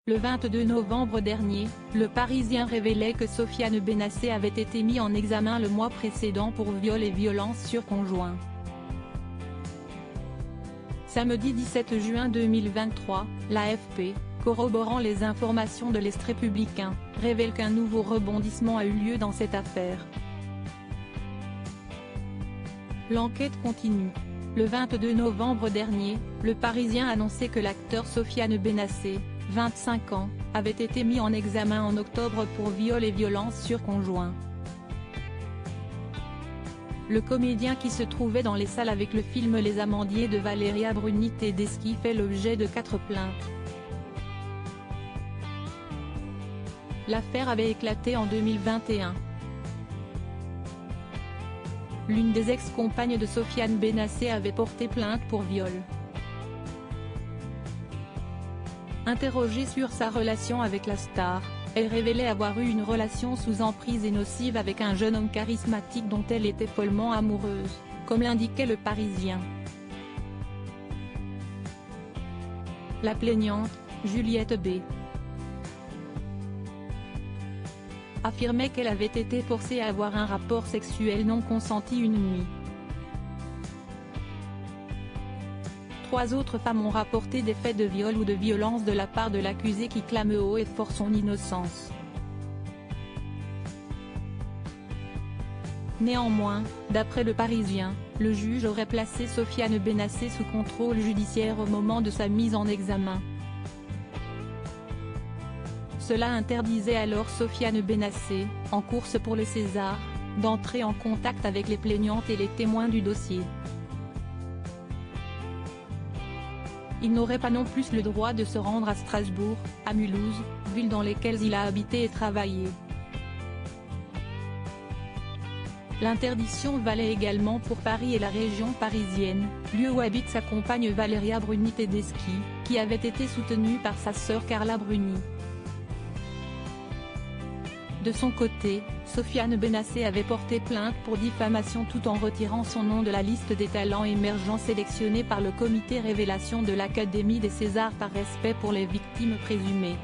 Le 22 novembre dernier, Le Parisien révélait que Sofiane Benacer avait été mis en examen le mois précédent pour viol et violence sur conjoint. Samedi 17 juin 2023, l'AFP, corroborant les informations de l'Est républicain, révèle qu'un nouveau rebondissement a eu lieu dans cette affaire. L'enquête continue. Le 22 novembre dernier, Le Parisien annonçait que l'acteur Sofiane Benacer, 25 ans, avait été mis en examen en octobre pour viol et violence sur conjoint. Le comédien qui se trouvait dans les salles avec le film Les Amandiers de Valeria Bruni Tedeschi fait l'objet de 4 plaintes. L'affaire avait éclaté en 2021. L'une des ex-compagnes de Sofiane Benacer avait porté plainte pour viol. Interrogée sur sa relation avec la star, elle révélait avoir eu une relation sous emprise et nocive avec un jeune homme charismatique dont elle était follement amoureuse, comme l'indiquait Le Parisien. La plaignante, Juliette B., affirmait qu'elle avait été forcée à avoir un rapport sexuel non consenti une nuit. 3 autres femmes ont rapporté des faits de viol ou de violence de la part de l'accusé qui clame haut et fort son innocence. Néanmoins, d'après Le Parisien, le juge aurait placé Sofiane Benacer sous contrôle judiciaire au moment de sa mise en examen. Cela interdisait alors Sofiane Benacer, en course pour le César, d'entrer en contact avec les plaignantes et les témoins du dossier. Il n'aurait pas non plus le droit de se rendre à Strasbourg, à Mulhouse, villes dans lesquelles il a habité et travaillé. L'interdiction valait également pour Paris et la région parisienne, lieu où habite sa compagne Valeria Bruni Tedeschi, qui avait été soutenue par sa sœur Carla Bruni. De son côté, Sofiane Benacer avait porté plainte pour diffamation tout en retirant son nom de la liste des talents émergents sélectionnés par le comité révélation de l'Académie des Césars par respect pour les victimes présumées.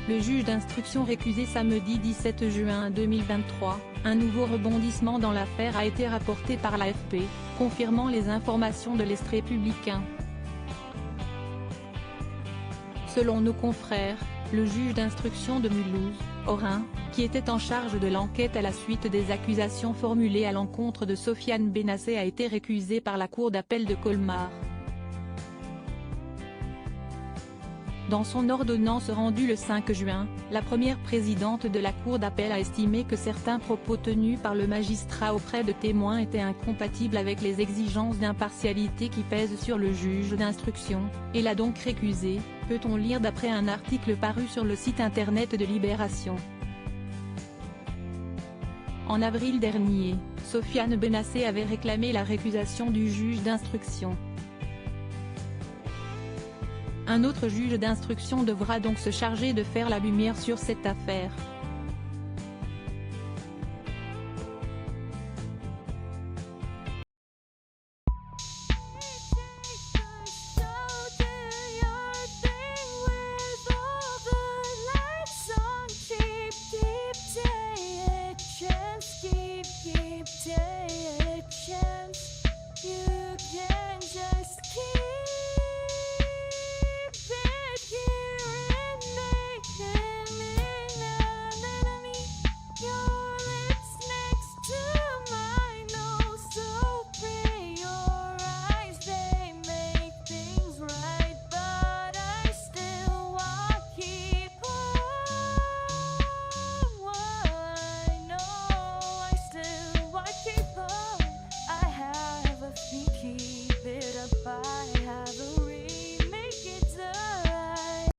Le juge d'instruction récusé samedi 17 juin 2023, un nouveau rebondissement dans l'affaire a été rapporté par l'AFP, confirmant les informations de l'Est républicain. Selon nos confrères, le juge d'instruction de Mulhouse, Orin, qui était en charge de l'enquête à la suite des accusations formulées à l'encontre de Sofiane Benacer a été récusé par la cour d'appel de Colmar. Dans son ordonnance rendue le 5 juin, la première présidente de la cour d'appel a estimé que certains propos tenus par le magistrat auprès de témoins étaient incompatibles avec les exigences d'impartialité qui pèsent sur le juge d'instruction, et l'a donc récusé, peut-on lire d'après un article paru sur le site internet de Libération. En avril dernier, Sofiane Benacer avait réclamé la récusation du juge d'instruction. Un autre juge d'instruction devra donc se charger de faire la lumière sur cette affaire.